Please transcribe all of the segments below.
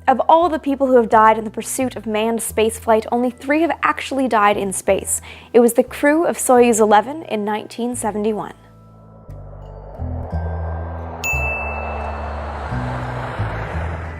Of all the people who have died in the pursuit of manned spaceflight, only 3 have actually died in space. It was the crew of Soyuz 11 in 1971.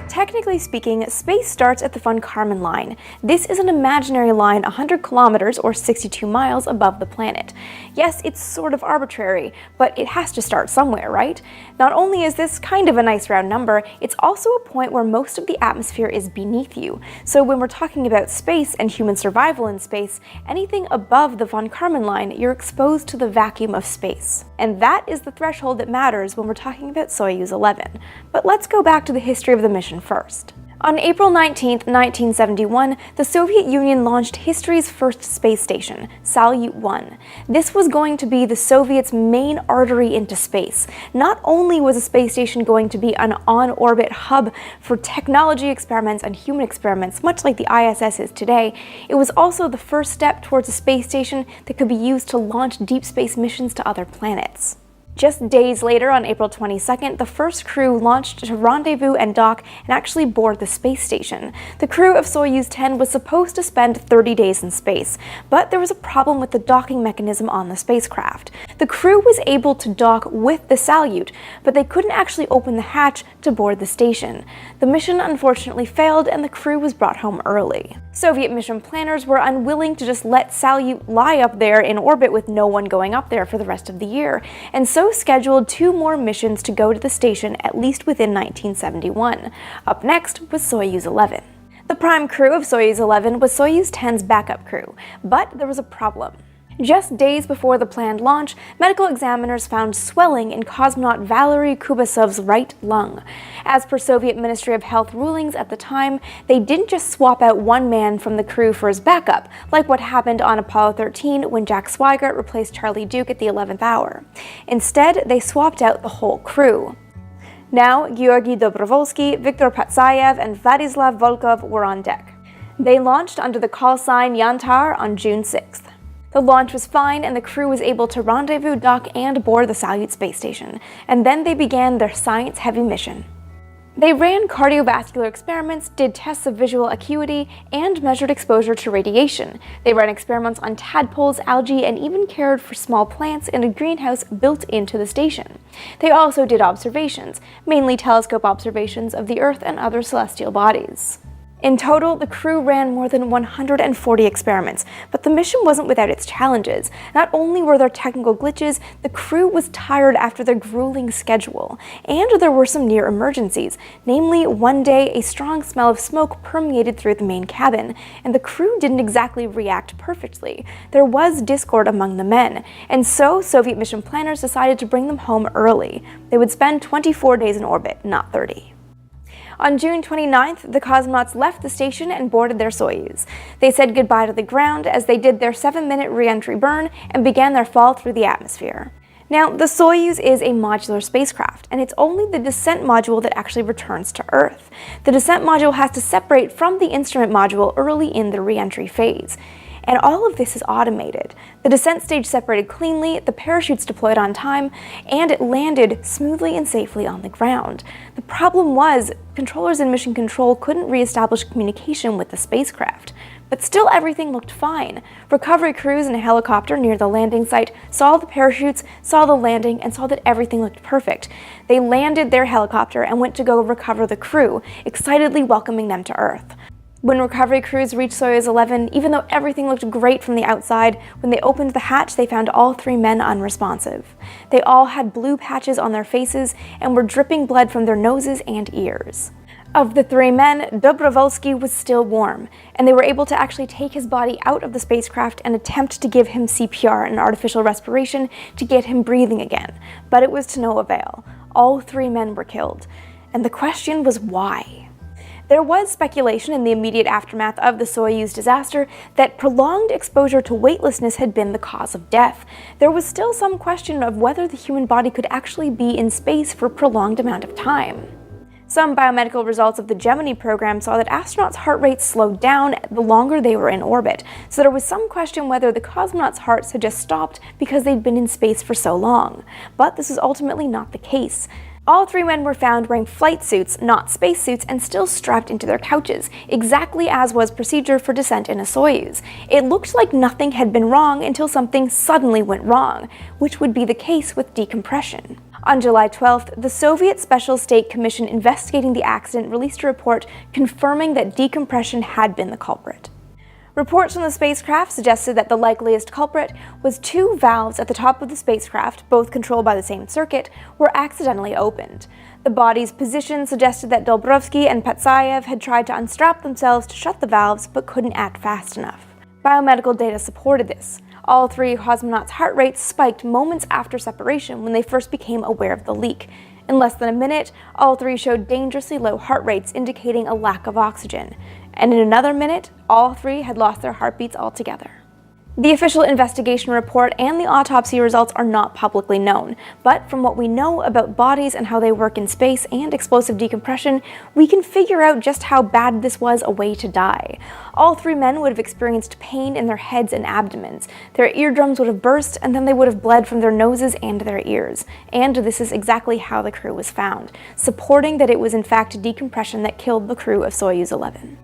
Technically speaking, space starts at the von Karman line. This is an imaginary line 100 kilometers or 62 miles above the planet. Yes, it's sort of arbitrary, but it has to start somewhere, right? Not only is this kind of a nice round number, it's also a point where most of the atmosphere is beneath you. So when we're talking about space and human survival in space, anything above the von Karman line, you're exposed to the vacuum of space. And that is the threshold that matters when we're talking about Soyuz 11. But let's go back to the history of the mission first. On April 19, 1971, the Soviet Union launched history's first space station, Salyut-1. This was going to be the Soviets' main artery into space. Not only was a space station going to be an on-orbit hub for technology experiments and human experiments, much like the ISS is today, it was also the first step towards a space station that could be used to launch deep space missions to other planets. Just days later, on April 22nd, the first crew launched to rendezvous and dock and actually board the space station. The crew of Soyuz 10 was supposed to spend 30 days in space, but there was a problem with the docking mechanism on the spacecraft. The crew was able to dock with the Salyut, but they couldn't actually open the hatch to board the station. The mission unfortunately failed and the crew was brought home early. Soviet mission planners were unwilling to just let Salyut lie up there in orbit with no one going up there for the rest of the year, and so scheduled 2 more missions to go to the station at least within 1971. Up next was Soyuz 11. The prime crew of Soyuz 11 was Soyuz 10's backup crew, but there was a problem. Just days before the planned launch, medical examiners found swelling in cosmonaut Valery Kubasov's right lung. As per Soviet Ministry of Health rulings at the time, they didn't just swap out one man from the crew for his backup, like what happened on Apollo 13 when Jack Swigert replaced Charlie Duke at the 11th hour. Instead, they swapped out the whole crew. Now, Georgy Dobrovolsky, Viktor Patsayev, and Vladislav Volkov were on deck. They launched under the call sign Yantar on June 6th. The launch was fine and the crew was able to rendezvous, dock, and board the Salyut space station, and then they began their science-heavy mission. They ran cardiovascular experiments, did tests of visual acuity, and measured exposure to radiation. They ran experiments on tadpoles, algae, and even cared for small plants in a greenhouse built into the station. They also did observations, mainly telescope observations of the Earth and other celestial bodies. In total, the crew ran more than 140 experiments, but the mission wasn't without its challenges. Not only were there technical glitches, the crew was tired after their grueling schedule, and there were some near emergencies. Namely, one day a strong smell of smoke permeated through the main cabin, and the crew didn't exactly react perfectly. There was discord among the men, and so Soviet mission planners decided to bring them home early. They would spend 24 days in orbit, not 30. On June 29th, the cosmonauts left the station and boarded their Soyuz. They said goodbye to the ground as they did their 7-minute re-entry burn and began their fall through the atmosphere. Now, the Soyuz is a modular spacecraft, and it's only the descent module that actually returns to Earth. The descent module has to separate from the instrument module early in the re-entry phase. And all of this is automated. The descent stage separated cleanly, the parachutes deployed on time, and it landed smoothly and safely on the ground. The problem was, controllers in mission control couldn't re-establish communication with the spacecraft. But still everything looked fine. Recovery crews in a helicopter near the landing site saw the parachutes, saw the landing, and saw that everything looked perfect. They landed their helicopter and went to go recover the crew, excitedly welcoming them to Earth. When recovery crews reached Soyuz 11, even though everything looked great from the outside, when they opened the hatch, they found all 3 men unresponsive. They all had blue patches on their faces and were dripping blood from their noses and ears. Of the 3 men, Dobrovolsky was still warm, and they were able to actually take his body out of the spacecraft and attempt to give him CPR, an artificial respiration, to get him breathing again. But it was to no avail. All 3 men were killed. And the question was why? There was speculation in the immediate aftermath of the Soyuz disaster that prolonged exposure to weightlessness had been the cause of death. There was still some question of whether the human body could actually be in space for a prolonged amount of time. Some biomedical results of the Gemini program saw that astronauts' heart rates slowed down the longer they were in orbit, so there was some question whether the cosmonauts' hearts had just stopped because they'd been in space for so long. But this is ultimately not the case. All 3 men were found wearing flight suits, not spacesuits, and still strapped into their couches, exactly as was procedure for descent in a Soyuz. It looked like nothing had been wrong until something suddenly went wrong, which would be the case with decompression. On July 12th, the Soviet Special State Commission investigating the accident released a report confirming that decompression had been the culprit. Reports from the spacecraft suggested that the likeliest culprit was 2 valves at the top of the spacecraft, both controlled by the same circuit, were accidentally opened. The body's position suggested that Dobrovsky and Patsayev had tried to unstrap themselves to shut the valves but couldn't act fast enough. Biomedical data supported this. All 3 cosmonauts' heart rates spiked moments after separation when they first became aware of the leak. In less than a minute, all 3 showed dangerously low heart rates, indicating a lack of oxygen. And in another minute, all 3 had lost their heartbeats altogether. The official investigation report and the autopsy results are not publicly known, but from what we know about bodies and how they work in space and explosive decompression, we can figure out just how bad this was a way to die. All 3 men would have experienced pain in their heads and abdomens. Their eardrums would have burst, and then they would have bled from their noses and their ears. And this is exactly how the crew was found, supporting that it was in fact decompression that killed the crew of Soyuz 11.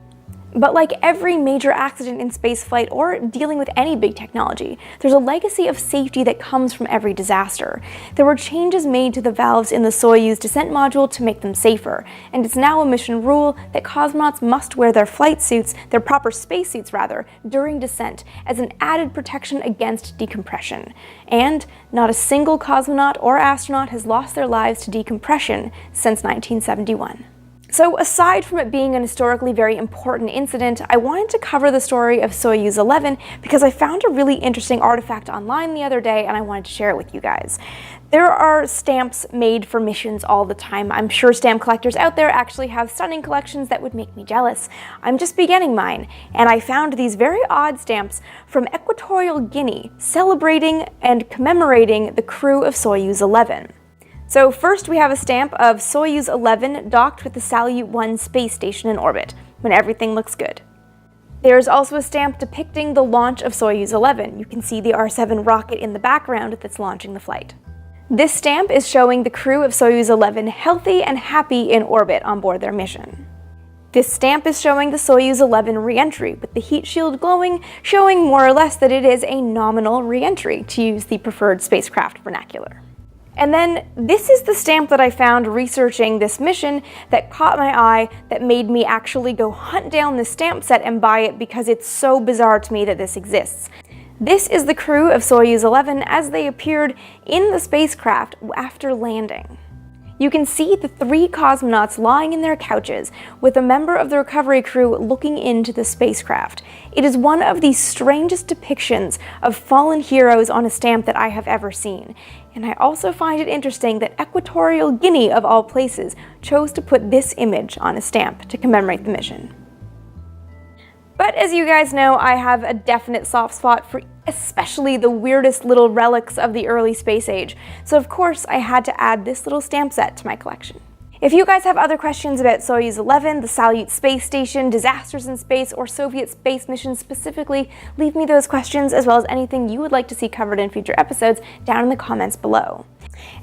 But like every major accident in spaceflight or dealing with any big technology, there's a legacy of safety that comes from every disaster. There were changes made to the valves in the Soyuz descent module to make them safer, and it's now a mission rule that cosmonauts must wear their flight suits, their proper spacesuits rather, during descent as an added protection against decompression. And not a single cosmonaut or astronaut has lost their lives to decompression since 1971. So aside from it being an historically very important incident, I wanted to cover the story of Soyuz 11 because I found a really interesting artifact online the other day and I wanted to share it with you guys. There are stamps made for missions all the time. I'm sure stamp collectors out there actually have stunning collections that would make me jealous. I'm just beginning mine, and I found these very odd stamps from Equatorial Guinea celebrating and commemorating the crew of Soyuz 11. So first we have a stamp of Soyuz 11 docked with the Salyut 1 space station in orbit, when everything looks good. There's also a stamp depicting the launch of Soyuz 11. You can see the R-7 rocket in the background that's launching the flight. This stamp is showing the crew of Soyuz 11 healthy and happy in orbit on board their mission. This stamp is showing the Soyuz 11 re-entry, with the heat shield glowing, showing more or less that it is a nominal re-entry, to use the preferred spacecraft vernacular. And then this is the stamp that I found researching this mission that caught my eye, that made me actually go hunt down this stamp set and buy it because it's so bizarre to me that this exists. This is the crew of Soyuz 11 as they appeared in the spacecraft after landing. You can see the 3 cosmonauts lying in their couches, with a member of the recovery crew looking into the spacecraft. It is one of the strangest depictions of fallen heroes on a stamp that I have ever seen. And I also find it interesting that Equatorial Guinea, of all places, chose to put this image on a stamp to commemorate the mission. But as you guys know, I have a definite soft spot for especially the weirdest little relics of the early space age, so of course I had to add this little stamp set to my collection. If you guys have other questions about Soyuz 11, the Salyut space station, disasters in space, or Soviet space missions specifically, leave me those questions as well as anything you would like to see covered in future episodes down in the comments below.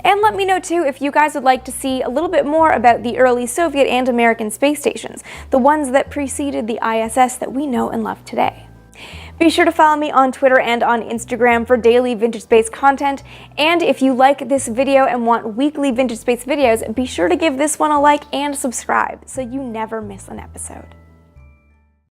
And let me know too if you guys would like to see a little bit more about the early Soviet and American space stations, the ones that preceded the ISS that we know and love today. Be sure to follow me on Twitter and on Instagram for daily vintage space content, and if you like this video and want weekly vintage space videos, be sure to give this one a like and subscribe so you never miss an episode.